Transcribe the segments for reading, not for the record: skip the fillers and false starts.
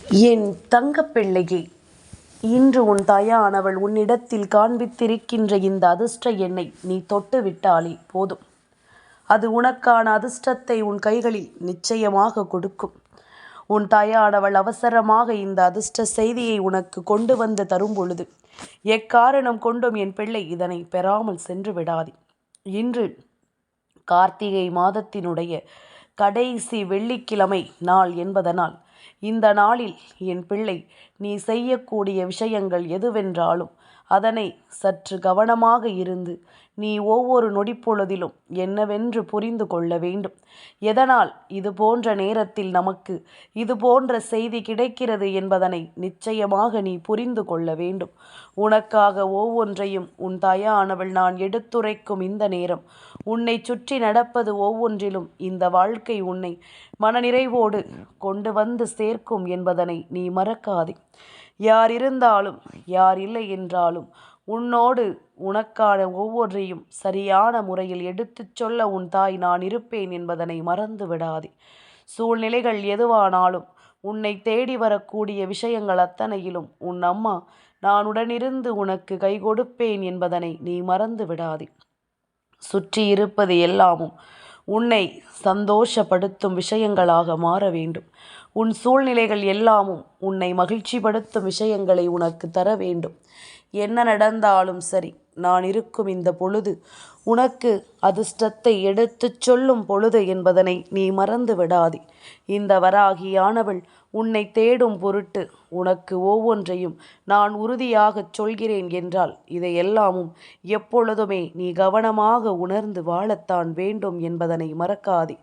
என் தங்கப்பிள்ளையே, இன்று உன் தாயானவள் உன்னிடத்தில் காண்பித்திருக்கின்ற இந்த அதிர்ஷ்ட எண்ணை நீ தொட்டு விட்டாலே போதும். அது உனக்கான அதிர்ஷ்டத்தை உன் கைகளில் நிச்சயமாக கொடுக்கும். உன் தாயானவள் அவசரமாக இந்த அதிர்ஷ்ட செய்தியை உனக்கு கொண்டு வந்து தரும் பொழுது எக்காரணம் கொண்டும் என் பிள்ளை இதனை பெறாமல் சென்று விடாதே. இன்று கார்த்திகை மாதத்தினுடைய கடைசி வெள்ளிக்கிழமை நாள் என்பதனால் இந்த நாளில் என் பிள்ளை நீ செய்யக்கூடிய விஷயங்கள் எதுவென்றாலும் அதனை சற்று கவனமாக இருந்து நீ ஒவ்வொரு நொடிப்பொழுதிலும் என்னவென்று புரிந்து கொள்ள வேண்டும். எதனால் இது போன்ற நேரத்தில் நமக்கு இது போன்ற செய்தி கிடைக்கிறது என்பதனை நிச்சயமாக நீ புரிந்து கொள்ள வேண்டும். உனக்காக ஒவ்வொன்றையும் உன் தாயானவள் நான் எடுத்துரைக்கும் இந்த நேரம் உன்னை சுற்றி நடப்பது ஒவ்வொன்றிலும் இந்த வாழ்க்கை உன்னை மனநிறைவோடு கொண்டு வந்து சேர்க்கும் என்பதனை நீ மறக்காதே. யார் இருந்தாலும் யார் இல்லை என்றாலும் உன்னோடு உனக்கான ஒவ்வொன்றையும் சரியான முறையில் எடுத்துச் சொல்ல உன் தாய் நான் இருப்பேன் என்பதனை மறந்து விடாதே. சூழ்நிலைகள் எதுவானாலும் உன்னை தேடி வரக்கூடிய விஷயங்கள் அத்தனையிலும் உன் அம்மா நான் உடனிருந்து உனக்கு கை கொடுப்பேன் என்பதனை நீ மறந்து விடாதே. சுற்றி இருப்பது எல்லாமும் உன்னை சந்தோஷப்படுத்தும் விஷயங்களாக மாற வேண்டும். உன் சூழ்நிலைகள் எல்லாமும் உன்னை மகிழ்ச்சிப்படுத்தும் விஷயங்களை உனக்கு தர வேண்டும். என்ன நடந்தாலும் சரி, நான் இருக்கும் இந்த பொழுது உனக்கு அதிர்ஷ்டத்தை எடுத்துச் சொல்லும் பொழுது என்பதனை நீ மறந்து விடாதே. இந்த வராகியானவள் உன்னை தேடும் பொருட்டு உனக்கு ஒவ்வொன்றையும் நான் உறுதியாகச் சொல்கிறேன் என்றால் இதையெல்லாமும் எப்பொழுதுமே நீ கவனமாக உணர்ந்து வாழத்தான் வேண்டும் என்பதனை மறக்காதே.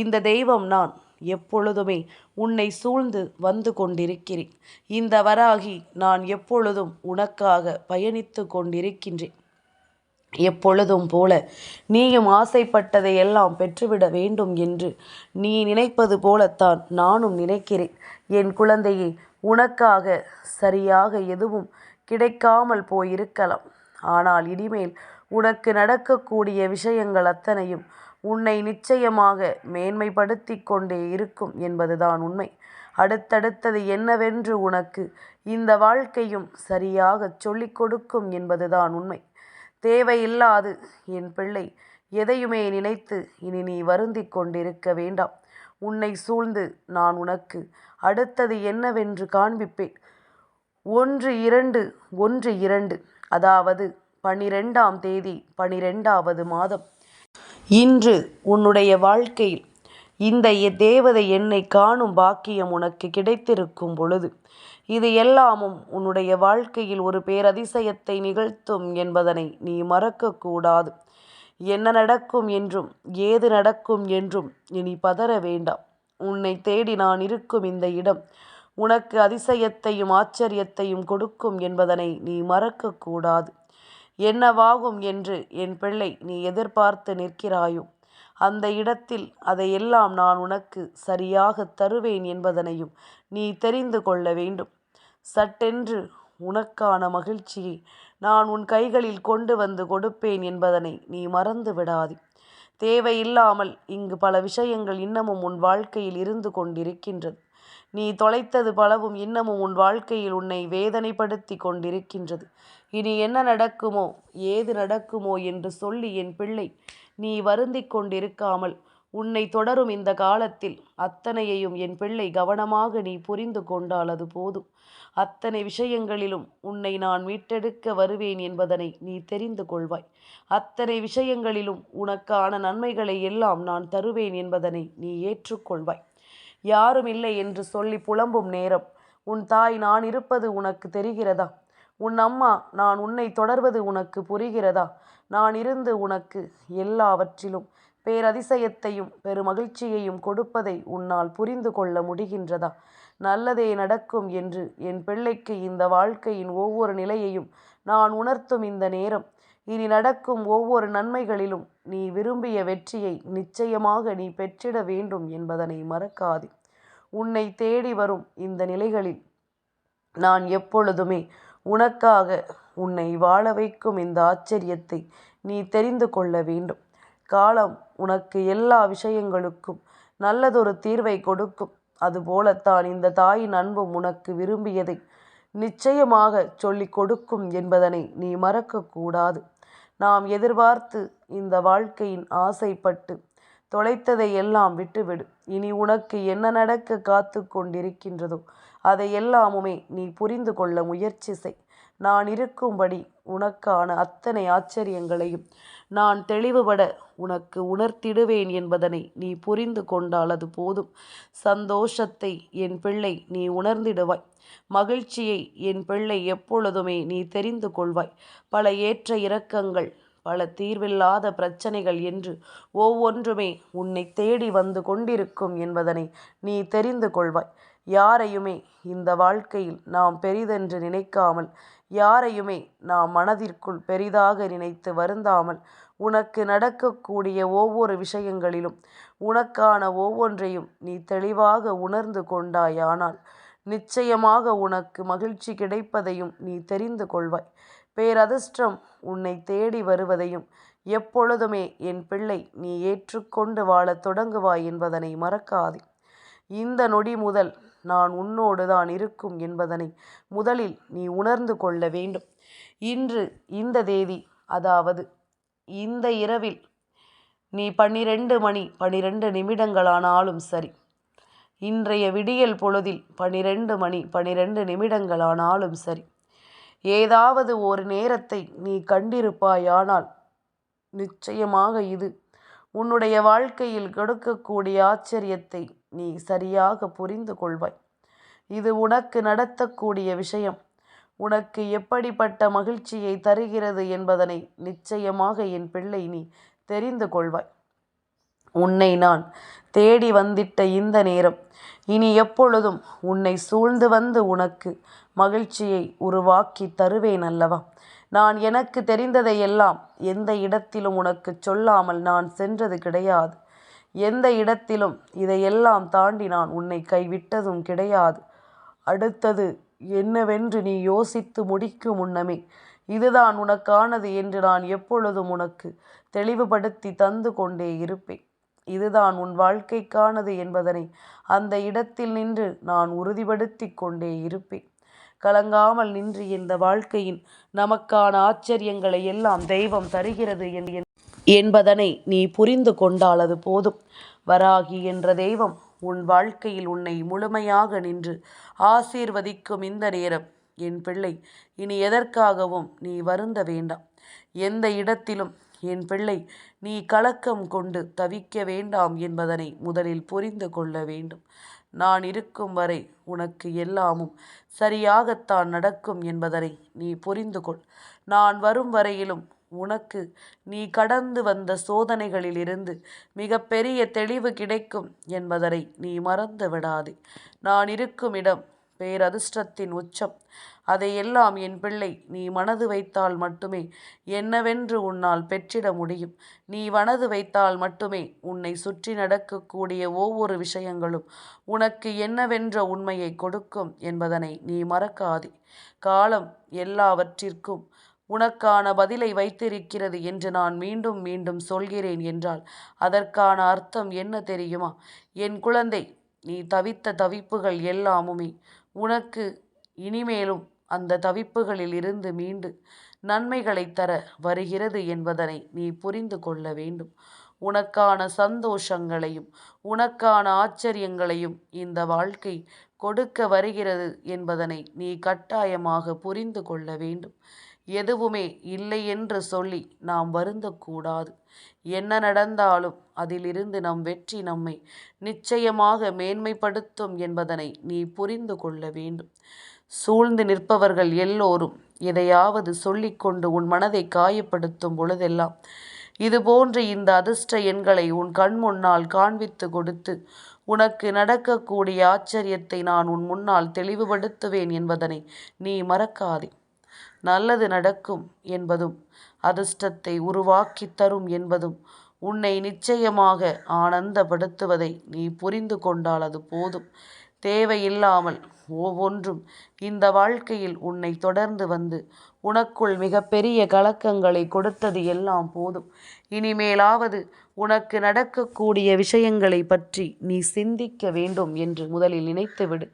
இந்த தெய்வம் நான் எப்பொழுதுமே உன்னை சூழ்ந்து வந்து கொண்டிருக்கிறேன். இந்த வராகி நான் எப்பொழுதும் உனக்காக பயணித்து கொண்டிருக்கின்றேன். எப்பொழுதும் போல நீயும் ஆசைப்பட்டதை எல்லாம் பெற்றுவிட வேண்டும் என்று நீ நினைப்பது போலத்தான் நானும் நினைக்கிறேன். என் குழந்தையே, உனக்காக சரியாக எதுவும் கிடைக்காமல் போயிருக்கலாம். ஆனால் இனிமேல் உனக்கு நடக்கக்கூடிய விஷயங்கள் அத்தனையும் உன்னை நிச்சயமாக மேன்மைப்படுத்தி கொண்டே இருக்கும் என்பதுதான் உண்மை. அடுத்தடுத்தது என்னவென்று உனக்கு இந்த வாழ்க்கையும் சரியாக சொல்லிக் கொடுக்கும் என்பதுதான் உண்மை. தேவையில்லாது என் பிள்ளை எதையுமே நினைத்து இனி நீ வருந்தி கொண்டிருக்க வேண்டாம். உன்னை சூழ்ந்து நான் உனக்கு அடுத்தது என்னவென்று காண்பிப்பேன். 1/2 அதாவது 12ஆம் தேதி 12வது மாதம் இன்று உன்னுடைய வாழ்க்கையில் இந்த தேவதை என்னை காணும் பாக்கியம் உனக்கு கிடைத்திருக்கும் பொழுது இது எல்லாமும் உன்னுடைய வாழ்க்கையில் ஒரு பேரதிசயத்தை நிகழ்த்தும் என்பதனை நீ மறக்கக்கூடாது. என்ன நடக்கும் என்றும் ஏது நடக்கும் என்றும் இனி பதற வேண்டாம். உன்னை தேடி நான் இருக்கும் இந்த இடம் உனக்கு அதிசயத்தையும் ஆச்சரியத்தையும் கொடுக்கும் என்பதனை நீ மறக்கக்கூடாது. என்னவாகும் என்று என் பிள்ளை நீ எதிர்பார்த்து நிற்கிறாயோ அந்த இடத்தில் அதையெல்லாம் நான் உனக்கு சரியாக தருவேன் என்பதனையும் நீ தெரிந்து கொள்ள வேண்டும். சட்டென்று உனக்கான மகிழ்ச்சியை நான் உன் கைகளில் கொண்டு வந்து கொடுப்பேன் என்பதனை நீ மறந்து விடாதே. தேவையில்லாமல் இங்கு பல விஷயங்கள் இன்னமும் உன் வாழ்க்கையில் இருந்து கொண்டிருக்கின்றது. நீ தொலைத்தது பலவும் இன்னமும் உன் வாழ்க்கையில் உன்னை வேதனைப்படுத்தி கொண்டிருக்கின்றது. இனி என்ன நடக்குமோ ஏது நடக்குமோ என்று சொல்லி என் பிள்ளை நீ வருந்தி கொண்டிருக்காமல் உன்னை தொடரும் இந்த காலத்தில் அத்தனையையும் என் பிள்ளை கவனமாக நீ புரிந்து கொண்டால் அது போதும். அத்தனை விஷயங்களிலும் உன்னை நான் மீட்டெடுக்க வருவேன் என்பதனை நீ தெரிந்து கொள்வாய். அத்தனை விஷயங்களிலும் உனக்கான நன்மைகளை எல்லாம் நான் தருவேன் என்பதனை நீ ஏற்றுக்கொள்வாய். யாரும் இல்லை என்று சொல்லி புலம்பும் நேரம் உன் தாய் நான் இருப்பது உனக்கு தெரிகிறதா? உன் அம்மா நான் உன்னை தொடர்வது உனக்கு புரிகிறதா? நான் இருந்து உனக்கு எல்லாவற்றிலும் பேரதிசயத்தையும் பெருமகிழ்ச்சியையும் கொடுப்பதை உன்னால் புரிந்து கொள்ள முடிகின்றதா? நல்லதே நடக்கும் என்று என் பிள்ளைக்கு இந்த வாழ்க்கையின் ஒவ்வொரு நிலையையும் நான் உணர்த்தும் இந்த நேரம் இனி நடக்கும் ஒவ்வொரு நன்மைகளிலும் நீ விரும்பிய வெற்றியை நிச்சயமாக நீ பெற்றிட வேண்டும் என்பதனை மறக்காதே. உன்னை தேடி வரும் இந்த நிலைகளில் நான் எப்பொழுதுமே உனக்காக உன்னை வாழ வைக்கும் இந்த ஆச்சரியத்தை நீ தெரிந்து கொள்ள வேண்டும். காலம் உனக்கு எல்லா விஷயங்களுக்கும் நல்லதொரு தீர்வை கொடுக்கும். அதுபோலத்தான் இந்த தாயின் அன்பும் உனக்கு விரும்பியதை நிச்சயமாக சொல்லிக் கொடுக்கும் என்பதனை நீ மறக்கக்கூடாது. நாம் எதிர்பார்த்து இந்த வாழ்க்கையின் ஆசைப்பட்டு தொலைத்ததை எல்லாம் விட்டுவிடு. இனி உனக்கு என்ன நடக்க காத்து கொண்டிருக்கின்றதோ அதை எல்லாமுமே நீ புரிந்து கொள்ள முயற்சி செய். நான் இருக்கும்படி உனக்கான அத்தனை ஆச்சரியங்களையும் நான் தெளிவுபட உனக்கு உணர்த்திடுவேன் என்பதனை நீ புரிந்து கொண்டால் அது போதும். சந்தோஷத்தை என் பிள்ளை நீ உணர்ந்திடுவாய். மகிழ்ச்சியை என் பிள்ளை எப்பொழுதுமே நீ தெரிந்து கொள்வாய். பல ஏற்ற இறக்கங்கள், பல தீர்வில்லாத பிரச்சனைகள் என்று ஒவ்வொன்றுமே உன்னை தேடி வந்து கொண்டிருக்கும் என்பதனை நீ தெரிந்து கொள்வாய். யாரையுமே இந்த வாழ்க்கையில் நாம் பெரிதென்று நினைக்காமல், யாரையுமே நாம் மனதிற்குள் பெரிதாக நினைத்து வருந்தாமல், உனக்கு நடக்கக்கூடிய ஒவ்வொரு விஷயங்களிலும் உனக்கான ஒவ்வொன்றையும் நீ தெளிவாக உணர்ந்து கொண்டாயானால் நிச்சயமாக உனக்கு மகிழ்ச்சி கிடைப்பதையும் நீ தெரிந்து கொள்வாய். பேரதிர்ஷ்டம் உன்னை தேடி வருவதையும் எப்பொழுதுமே என் பிள்ளை நீ ஏற்றுக்கொண்டு வாழத் தொடங்குவாய் என்பதனை மறக்காதே. இந்த நொடி முதல் நான் உன்னோடு தான் இருக்கும் என்பதனை முதலில் நீ உணர்ந்து கொள்ள வேண்டும். இன்று இந்த தேதி, அதாவது இந்த இரவில் நீ 12 மணி 12 நிமிடங்களானாலும் சரி, இன்றைய விடியல் பொழுதில் 12 மணி 12 நிமிடங்களானாலும் சரி, ஏதாவது ஒரு நேரத்தை நீ கண்டிருப்பாயானால் நிச்சயமாக இது உன்னுடைய வாழ்க்கையில் கொடுக்கக்கூடிய ஆச்சரியத்தை நீ சரியாக புரிந்து கொள்வாய். இது உனக்கு நடத்தக்கூடிய விஷயம் உனக்கு எப்படிப்பட்ட மகிழ்ச்சியை தருகிறது என்பதனை நிச்சயமாக என் பிள்ளை நீ தெரிந்து கொள்வாய். உன்னை நான் தேடி வந்திட்ட இந்த நேரம் இனி எப்பொழுதும் உன்னை சூழ்ந்து வந்து உனக்கு மகிழ்ச்சியை உருவாக்கி தருவேன் அல்லவா? நான் எனக்கு தெரிந்ததையெல்லாம் எந்த இடத்திலும் உனக்கு சொல்லாமல் நான் சென்றது கிடையாது. எந்த இடத்திலும் இதையெல்லாம் தாண்டி நான் உன்னை கைவிட்டதும் கிடையாது. அடுத்தது என்னவென்று நீ யோசித்து முடிக்கும் முன்னமே இதுதான் உனக்கானது என்று நான் எப்பொழுதும் உனக்கு தெளிவுபடுத்தி தந்து கொண்டே இருப்பேன். இதுதான் உன் வாழ்க்கைக்கானது என்பதனை அந்த இடத்தில் நின்று நான் உறுதிப்படுத்தி கொண்டே இருப்பேன். கலங்காமல் நின்று இந்த வாழ்க்கையின் நமக்கான ஆச்சரியங்களை எல்லாம் தெய்வம் தருகிறது என்பதனை நீ புரிந்து கொண்டால் அது போதும். வராகி என்ற தெய்வம் உன் வாழ்க்கையில் உன்னை முழுமையாக நின்று ஆசீர்வதிக்கும் இந்த நேரம் என் பிள்ளை இனி எதற்காகவும் நீ வருந்த வேண்டாம். எந்த இடத்திலும் என் பிள்ளை நீ கலக்கம் கொண்டு தவிக்க வேண்டாம் என்பதனை முதலில் புரிந்து கொள்ள வேண்டும். நான் இருக்கும் வரை உனக்கு எல்லாமும் சரியாகத்தான் நடக்கும் என்பதனை நீ புரிந்து கொள். நான் வரும் வரையிலும் உனக்கு நீ கடந்து வந்த சோதனைகளிலிருந்து மிகப்பெரிய தெளிவு கிடைக்கும் என்பதனை நீ மறந்து விடாதே. நான் இருக்கும் இடம் பேரதிர்ஷ்டத்தின் உச்சம். அதையெல்லாம் என் பிள்ளை நீ மனது வைத்தால் மட்டுமே என்னவென்று உன்னால் பெற்றிட முடியும். நீ மனது வைத்தால் மட்டுமே உன்னை சுற்றி நடக்கக்கூடிய ஒவ்வொரு விஷயங்களும் உனக்கு என்னவென்ற உண்மையை கொடுக்கும் என்பதனை நீ மறக்காதே. காலம் எல்லாவற்றிற்கும் உனக்கான பதிலை வைத்திருக்கிறது என்று நான் மீண்டும் மீண்டும் சொல்கிறேன் என்றால் அதற்கான அர்த்தம் என்ன தெரியுமா? என் குழந்தை, நீ தவித்த தவிப்புகள் எல்லாமுமே உனக்கு இனிமேலும் அந்த தவிப்புகளில் இருந்து மீண்டு நன்மைகளை தர வருகிறது என்பதனை நீ புரிந்து கொள்ள வேண்டும். உனக்கான சந்தோஷங்களையும் உனக்கான ஆச்சரியங்களையும் இந்த வாழ்க்கை கொடுக்க வருகிறது என்பதனை நீ கட்டாயமாக புரிந்து கொள்ள வேண்டும். எதுவுமே இல்லை என்று சொல்லி நாம் வருந்தக்கூடாது. என்ன நடந்தாலும் அதிலிருந்து நம் வெற்றி நம்மை நிச்சயமாக மேன்மைப்படுத்தும் என்பதனை நீ புரிந்து கொள்ள வேண்டும். சூழ்ந்து நிற்பவர்கள் எல்லோரும் எதையாவது சொல்லிக்கொண்டு உன் மனதை காயப்படுத்தும் பொழுதெல்லாம் இதுபோன்ற இந்த அதிர்ஷ்ட எண்களை உன் கண் முன்னால் காண்பித்து கொடுத்து உனக்கு நடக்கக்கூடிய ஆச்சரியத்தை நான் உன் முன்னால் தெளிவுபடுத்துவேன் என்பதனை நீ மறக்காதே. நல்லது நடக்கும் என்பதும் அதிர்ஷ்டத்தை உருவாக்கி தரும் என்பதும் உன்னை நிச்சயமாக ஆனந்தப்படுத்துவதை நீ புரிந்து கொண்டால் அது போதும். தேவையில்லாமல் ஒவ்வொன்றும் இந்த வாழ்க்கையில் உன்னை தொடர்ந்து வந்து உனக்குள் மிகப்பெரிய கலக்கங்களை கொடுத்தது எல்லாம் போதும். இனிமேலாவது உனக்கு நடக்கக்கூடிய விஷயங்களை பற்றி நீ சிந்திக்க வேண்டும் என்று முதலில் நினைத்துவிடு.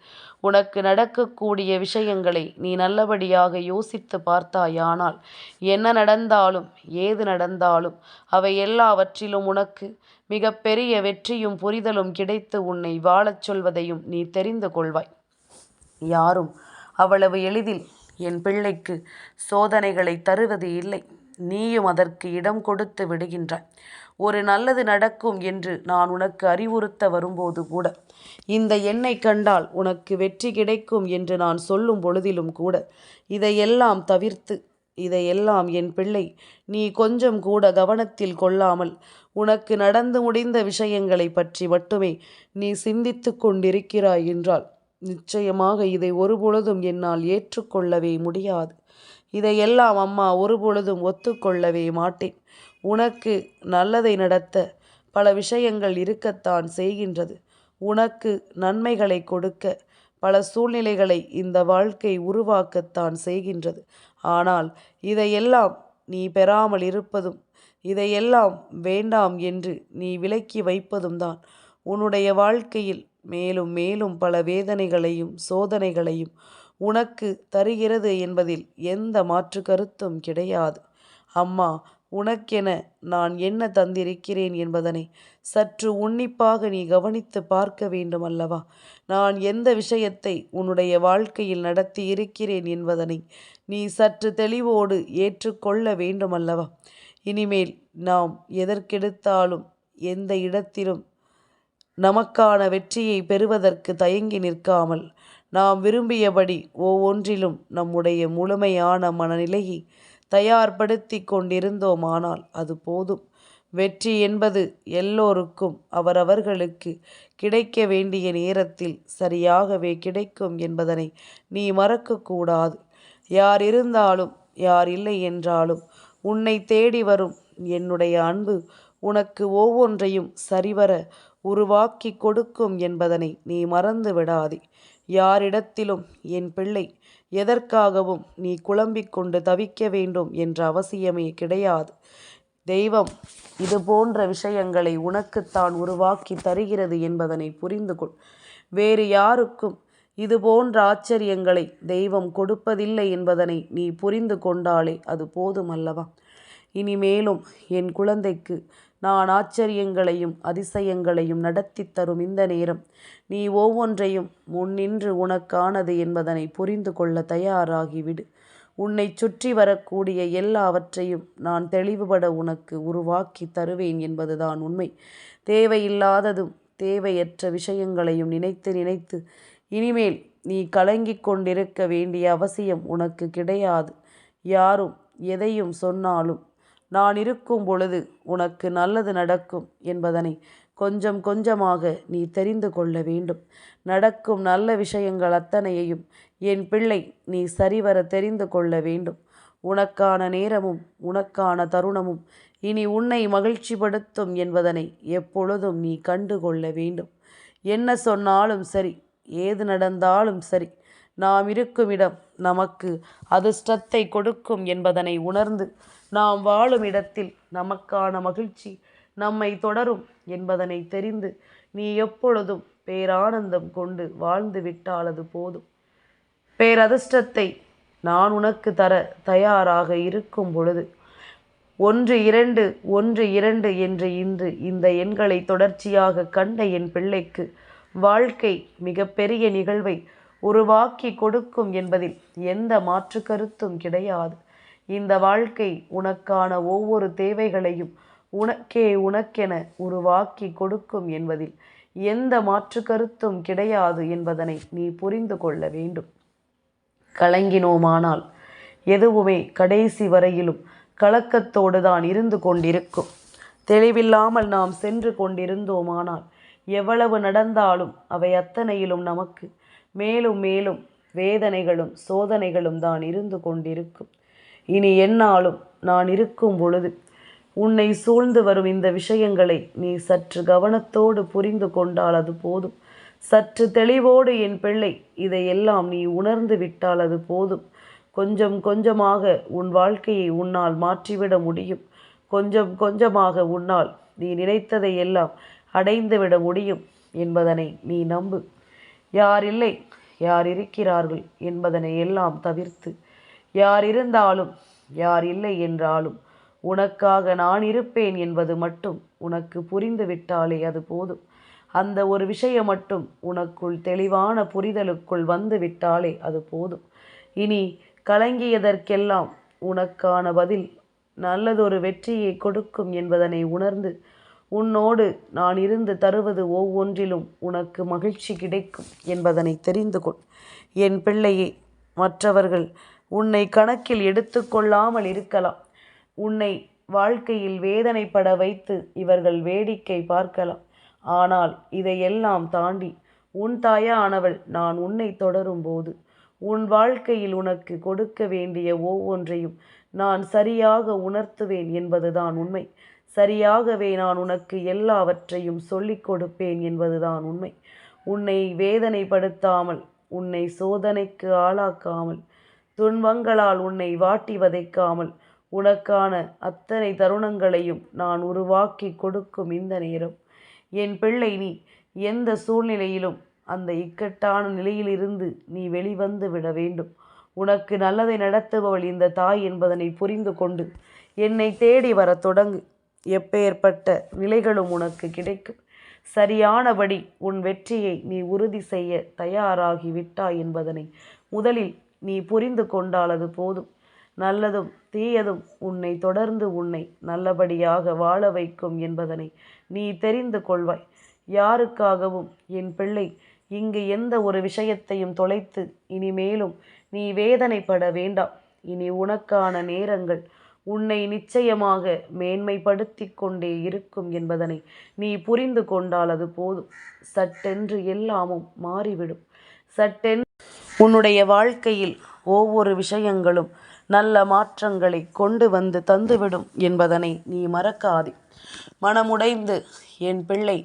உனக்கு நடக்கக்கூடிய விஷயங்களை நீ நல்லபடியாக யோசித்து பார்த்தாயானால் என்ன நடந்தாலும் ஏது நடந்தாலும் அவை எல்லாவற்றிலும் உனக்கு மிகப்பெரிய வெற்றியும் புரிதலும் கிடைத்து உன்னை வாழச் சொல்வதையும் நீ தெரிந்து கொள்வாய். யாரும் அவ்வளவு எளிதில் என் பிள்ளைக்கு சோதனைகளை தருவது இல்லை. நீயும் அதற்கு இடம் கொடுத்து விடுகின்றாய். ஒரு நல்லது நடக்கும் என்று நான் உனக்கு அறிவுறுத்த வரும்போது கூட, இந்த எண்ணை கண்டால் உனக்கு வெற்றி கிடைக்கும் என்று நான் சொல்லும் பொழுதிலும் கூட, இதையெல்லாம் தவிர்த்து, இதையெல்லாம் என் பிள்ளை நீ கொஞ்சம் கூட கவனத்தில் கொள்ளாமல் உனக்கு நடந்து முடிந்த விஷயங்களை பற்றி மட்டுமே நீ சிந்தித்து கொண்டிருக்கிறாய் என்றால் நிச்சயமாக இதை ஒருபொழுதும் என்னால் ஏற்றுக்கொள்ளவே முடியாது. இதையெல்லாம் அம்மா ஒருபொழுதும் ஒத்துக்கொள்ளவே மாட்டேன். உனக்கு நல்லதை நடத்த பல விஷயங்கள் இருக்கத்தான் செய்கின்றது. உனக்கு நன்மைகளை கொடுக்க பல சூழ்நிலைகளை இந்த வாழ்க்கை உருவாக்கத்தான் செய்கின்றது. ஆனால் இதையெல்லாம் நீ பெறாமல் இருப்பதும், இதையெல்லாம் வேண்டாம் என்று நீ விலக்கி வைப்பதும் தான் உன்னுடைய வாழ்க்கையில் மேலும் மேலும் பல வேதனைகளையும் சோதனைகளையும் உனக்கு தருகிறது என்பதில் எந்த மாற்று கருத்தும் கிடையாது. அம்மா உனக்கென நான் என்ன தந்திருக்கிறேன் என்பதனை சற்று உன்னிப்பாக நீ கவனித்து பார்க்க வேண்டும் அல்லவா? நான் எந்த விஷயத்தை உன்னுடைய வாழ்க்கையில் நடத்தி இருக்கிறேன் என்பதனை நீ சற்று தெளிவோடு ஏற்றுக்கொள்ள வேண்டும் அல்லவா? இனிமேல் நாம் எதற்கெடுத்தாலும் எந்த இடத்திலும் நமக்கான வெற்றியை பெறுவதற்கு தயங்கி நிற்காமல் நாம் விரும்பியபடி ஒவ்வொன்றிலும் நம்முடைய முழுமையான மனநிலையை தயார்படுத்தி கொண்டிருந்தோமானால் அது போதும். வெற்றி என்பது எல்லோருக்கும் அவரவர்களுக்கு கிடைக்க வேண்டிய நேரத்தில் சரியாகவே கிடைக்கும் என்பதனை நீ மறக்கக்கூடாது. யார் இருந்தாலும் யார் இல்லை என்றாலும் உன்னை தேடி வரும் என்னுடைய அன்பு உனக்கு ஒவ்வொன்றையும் சரிவர உருவாக்கி கொடுக்கும் என்பதனை நீ மறந்து விடாதே. யாரிடத்திலும் என் பிள்ளை எதற்காகவும் நீ குழம்பிக் கொண்டு தவிக்க வேண்டும் என்ற அவசியமே கிடையாது. தெய்வம் இது போன்ற விஷயங்களை உனக்குத்தான் உருவாக்கி தருகிறது என்பதனை புரிந்து கொள். வேறு யாருக்கும் இது போன்ற ஆச்சரியங்களை தெய்வம் கொடுப்பதில்லை என்பதனை நீ புரிந்து கொண்டாலே அது போதும் அல்லவா? இனிமேலும் என் குழந்தைக்கு நான் ஆச்சரியங்களையும் அதிசயங்களையும் நடத்தி தரும் இந்த நேரம் நீ ஒவ்வொன்றையும் முன்னின்று உனக்கானது என்பதனை புரிந்து கொள்ள தயாராகிவிடு. உன்னை சுற்றி வரக்கூடிய எல்லாவற்றையும் நான் தெளிவுபட உனக்கு உருவாக்கி தருவேன் என்பதுதான் உண்மை. தேவையில்லாததும் தேவையற்ற விஷயங்களையும் நினைத்து நினைத்து இனிமேல் நீ கலங்கிக் கொண்டிருக்க வேண்டிய அவசியம் உனக்கு கிடையாது. யாரும் எதையும் சொன்னாலும் நான் இருக்கும் பொழுது உனக்கு நல்லது நடக்கும் என்பதனை கொஞ்சம் கொஞ்சமாக நீ தெரிந்து கொள்ள வேண்டும். நடக்கும் நல்ல விஷயங்கள் அத்தனையையும் என் பிள்ளை நீ சரிவர தெரிந்து கொள்ள வேண்டும். உனக்கான நேரமும் உனக்கான தருணமும் இனி உன்னை மகிழ்ச்சிப்படுத்தும் என்பதனை எப்பொழுதும் நீ கண்டு கொள்ள வேண்டும். என்ன சொன்னாலும் சரி, ஏது நடந்தாலும் சரி, நாம் இருக்கும் இடம் நமக்கு அதிர்ஷ்டத்தை கொடுக்கும் என்பதனை உணர்ந்து நாம் வாழும் இடத்தில் நமக்கான மகிழ்ச்சி நம்மை தொடரும் என்பதனை தெரிந்து நீ எப்பொழுதும் பேரானந்தம் கொண்டு வாழ்ந்து விட்டால் அது போதும். பேரதிர்ஷ்டத்தை நான் உனக்கு தர தயாராக இருக்கும் பொழுது 1 2 என்று இன்று இந்த எண்களை தொடர்ச்சியாக கண்ட என் பிள்ளைக்கு வாழ்க்கை மிகப்பெரிய நிகழ்வை உருவாக்கி கொடுக்கும் என்பதில் எந்த மாற்று கருத்தும் கிடையாது. இந்த வாழ்க்கை உனக்கான ஒவ்வொரு தேவைகளையும் உனக்கென உருவாக்கி கொடுக்கும் என்பதில் எந்த மாற்று கருத்தும் கிடையாது என்பதனை நீ புரிந்து கொள்ள வேண்டும். கலங்கினோமானால் எதுவுமே கடைசி வரையிலும் கலக்கத்தோடு தான் இருந்து கொண்டிருக்கும். தெளிவில்லாமல் நாம் சென்று கொண்டிருந்தோமானால் எவ்வளவு நடந்தாலும் அவை அத்தனையிலும் நமக்கு மேலும் மேலும் வேதனைகளும் சோதனைகளும் தான் இருந்து கொண்டிருக்கும். இனி எந்நாளும் நான் இருக்கும் பொழுது உன்னை சூழ்ந்து வரும் இந்த விஷயங்களை நீ சற்று கவனத்தோடு புரிந்து கொண்டால் அது போதும். சற்று தெளிவோடு என் பிள்ளை இதையெல்லாம் நீ உணர்ந்து விட்டால் அது போதும். கொஞ்சம் கொஞ்சமாக உன் வாழ்க்கையை உன்னால் மாற்றிவிட முடியும். கொஞ்சம் கொஞ்சமாக உன்னால் நீ நினைத்ததை எல்லாம் அடைந்துவிட முடியும் என்பதனை நீ நம்பு. யார் இல்லை, யார் இருக்கிறார்கள் என்பதனை எல்லாம் தவிர்த்து, யார் இருந்தாலும் யார் இல்லை என்றாலும் உனக்காக நான் இருப்பேன் என்பது மட்டும் உனக்கு புரிந்து விட்டாலே அது போதும். அந்த ஒரு விஷயம் மட்டும் உனக்குள் தெளிவான புரிதலுக்குள் வந்து விட்டாலே அது போதும். இனி கலங்கியதற்கெல்லாம் உனக்கான பதில் நல்லதொரு வெற்றியை கொடுக்கும் என்பதனை உணர்ந்து, உன்னோடு நான் இருந்து தருவது ஒவ்வொன்றிலும் உனக்கு மகிழ்ச்சி கிடைக்கும் என்பதனை தெரிந்து கொள். என் பிள்ளையே, மற்றவர்கள் உன்னை கணக்கில் எடுத்துக்கொள்ளாமல் இருக்கலாம். உன்னை வாழ்க்கையில் வேதனைப்பட வைத்து இவர்கள் வேடிக்கை பார்க்கலாம். ஆனால் இதையெல்லாம் தாண்டி உன் தாயானவள் நான் உன்னை தொடரும் போது உன் வாழ்க்கையில் உனக்கு கொடுக்க வேண்டிய ஒவ்வொன்றையும் நான் சரியாக உணர்த்துவேன் என்பதுதான் உண்மை. சரியாகவே நான் உனக்கு எல்லாவற்றையும் சொல்லிக் கொடுப்பேன் என்பதுதான் உண்மை. உன்னை வேதனைப்படுத்தாமல், உன்னை சோதனைக்கு ஆளாக்காமல், துன்பங்களால் உன்னை வாட்டி வதைக்காமல் உனக்கான அத்தனை தருணங்களையும் நான் உருவாக்கி கொடுக்கும் இந்த நேரம், என் பிள்ளை, நீ எந்த சூழ்நிலையிலும் அந்த இக்கட்டான நிலையிலிருந்து நீ வெளிவந்து விட வேண்டும். உனக்கு நல்லதை நடத்துபவள் இந்த தாய் என்பதனை புரிந்து கொண்டு என்னை தேடி வர தொடங்கு. எப்பேற்பட்ட நிலைகளும் உனக்கு கிடைக்கும். சரியானபடி உன் வெற்றியை நீ உறுதி செய்ய தயாராகி விட்டாய் என்பதனை முதலில் நீ புரிந்து கொண்டால் அது போதும். நல்லதும் தீயதும் உன்னை தொடர்ந்து உன்னை நல்லபடியாக வாழ வைக்கும் என்பதனை நீ தெரிந்து கொள்வாய். யாருக்காகவும் என் பிள்ளை இங்கு எந்த ஒரு விஷயத்தையும் தொலைத்து இனிமேலும் நீ வேதனைப்பட வேண்டாம். இனி உனக்கான நேரங்கள் உன்னை நிச்சயமாக மேன்மைப்படுத்தி கொண்டே இருக்கும் என்பதனை நீ புரிந்து கொண்டால் அது போதும். சட்டென்று எல்லாமும் மாறிவிடும். சட்டென்று உன்னுடைய வாழ்க்கையில் ஒவ்வொரு விஷயங்களும் நல்ல மாற்றங்களை கொண்டு வந்து தந்துவிடும் என்பதனை நீ மறக்காதே. மனமுடைந்து என் பிள்ளை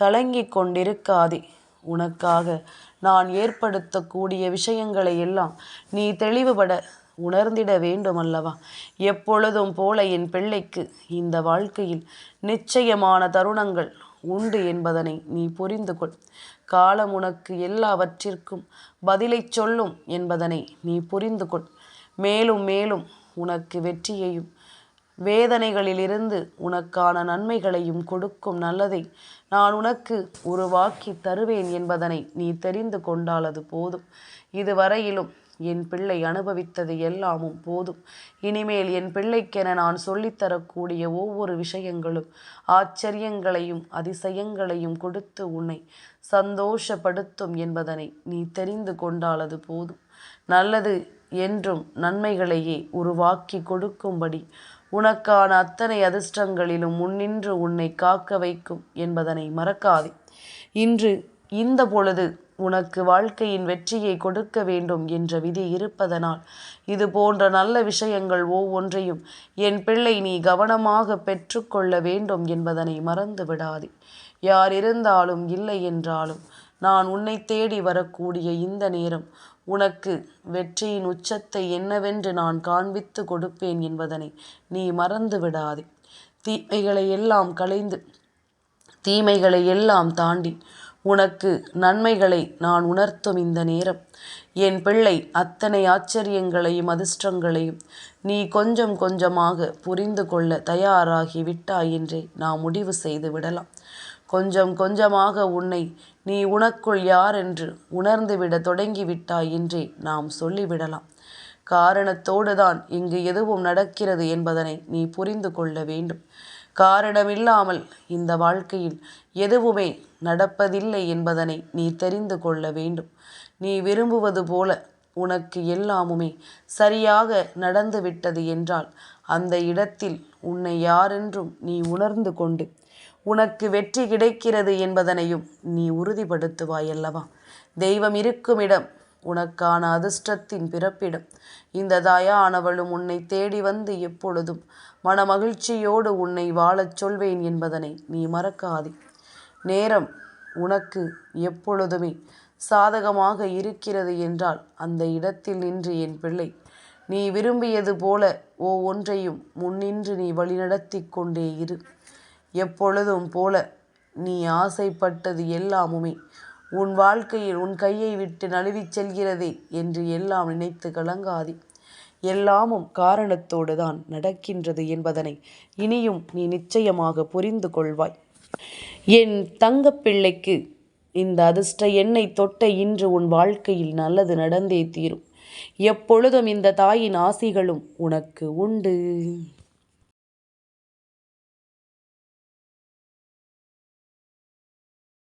கலங்கிக் கொண்டிருக்காதே. உனக்காக நான் ஏற்படுத்தக்கூடிய விஷயங்களை எல்லாம் நீ தெளிவுபட உணர்ந்திட வேண்டும் அல்லவா? எப்பொழுதும் போல என் பிள்ளைக்கு இந்த வாழ்க்கையில் நிச்சயமான தருணங்கள் உண்டு என்பதனை நீ புரிந்து கொள். காலம் உனக்கு எல்லாவற்றிற்கும் பதிலை சொல்லும் என்பதனை நீ புரிந்து கொள். மேலும் மேலும் உனக்கு வெற்றியையும் வேதனைகளிலிருந்து உனக்கான நன்மைகளையும் கொடுக்கும் நல்லதை நான் உனக்கு உருவாக்கி தருவேன் என்பதனை நீ தெரிந்து கொண்டால் அது போதும். இதுவரையிலும் என் பிள்ளை அனுபவித்தது எல்லாமும் போதும். இனிமேல் என் பிள்ளைக்கென நான் சொல்லித்தரக்கூடிய ஒவ்வொரு விஷயங்களும் ஆச்சரியங்களையும் அதிசயங்களையும் கொடுத்து உன்னை சந்தோஷப்படுத்தும் என்பதனை நீ தெரிந்து கொண்டால் அது போதும். நல்லது என்றும் நன்மைகளையே உருவாக்கி கொடுக்கும்படி உனக்கான அத்தனை அதிர்ஷ்டங்களிலும் முன்னின்று உன்னை காக்க வைக்கும் என்பதனை மறக்காதே. இன்று இந்த பொழுது உனக்கு வாழ்க்கையின் வெற்றியை கொடுக்க வேண்டும் என்ற விதி இருப்பதனால் இது போன்ற நல்ல விஷயங்கள் ஒவ்வொன்றையும் என் பிள்ளை நீ கவனமாக பெற்றுக்கொள்ள வேண்டும் என்பதனை மறந்து விடாதே. யார் இருந்தாலும் இல்லை என்றாலும் நான் உன்னை தேடி வரக்கூடிய இந்த நேரம் உனக்கு வெற்றியின் உச்சத்தை என்னவென்று நான் காண்பித்து கொடுப்பேன் என்பதனை நீ மறந்து விடாதே. தீமைகளை எல்லாம் களைந்து, தீமைகளை எல்லாம் தாண்டி உனக்கு நன்மைகளை நான் உணர்த்தும் இந்த நேரம், என் பிள்ளை, அத்தனை ஆச்சரியங்களையும் அதிர்ஷ்டங்களையும் நீ கொஞ்சம் கொஞ்சமாக புரிந்து கொள்ள தயாராகி விட்டாய் என்றே நாம் முடிவு செய்து விடலாம். கொஞ்சம் கொஞ்சமாக உன்னை நீ உனக்குள் யார் என்று உணர்ந்துவிட தொடங்கிவிட்டாய் என்றே நாம் சொல்லிவிடலாம். காரணத்தோடு தான் இங்கு எதுவும் நடக்கிறது என்பதனை நீ புரிந்து கொள்ள வேண்டும். காரணமில்லாமல் இந்த வாழ்க்கையில் எதுவுமே நடப்பதில்லை என்பதனை நீ தெரிந்து கொள்ள வேண்டும். நீ விரும்புவது போல உனக்கு எல்லாமுமே சரியாக நடந்துவிட்டது என்றால் அந்த இடத்தில் உன்னை யாரென்றும் நீ உணர்ந்து கொண்டு உனக்கு வெற்றி கிடைக்கிறது என்பதனையும் நீ உறுதிப்படுத்துவாய் அல்லவா? தெய்வம் இருக்கும் இடம் உனக்கான அதிர்ஷ்டத்தின் பிறப்பிடம். இந்த தாயானவளும் உன்னை தேடி வந்து எப்பொழுதும் மனமகிழ்ச்சியோடு உன்னை வாழச் சொல்வேன் என்பதனை நீ மறக்காதே. நேரம் உனக்கு எப்பொழுதுமே சாதகமாக இருக்கிறது என்றால் அந்த இடத்தில் நின்று என் பிள்ளை நீ விரும்பியது போல ஒவ்வொன்றையும் முன்னின்று நீ வழிநடத்தி கொண்டே இரு. எப்பொழுதும் போல நீ ஆசைப்பட்டது எல்லாமுமே உன் வாழ்க்கையில் உன் கையை விட்டு நழுவிச் செல்கிறதே என்று எல்லாம் நினைத்து கலங்காதே. எல்லாமும் காரணத்தோடு தான் நடக்கின்றது என்பதனை இனியும் நீ நிச்சயமாக புரிந்து கொள்வாய். என் தங்கப்பிள்ளைக்கு இந்த அதிர்ஷ்ட எண்ணை தொட்ட இன்று உன் வாழ்க்கையில் நல்லது நடந்தே தீரும். எப்பொழுதும் இந்த தாயின் ஆசிகளும் உனக்கு உண்டு.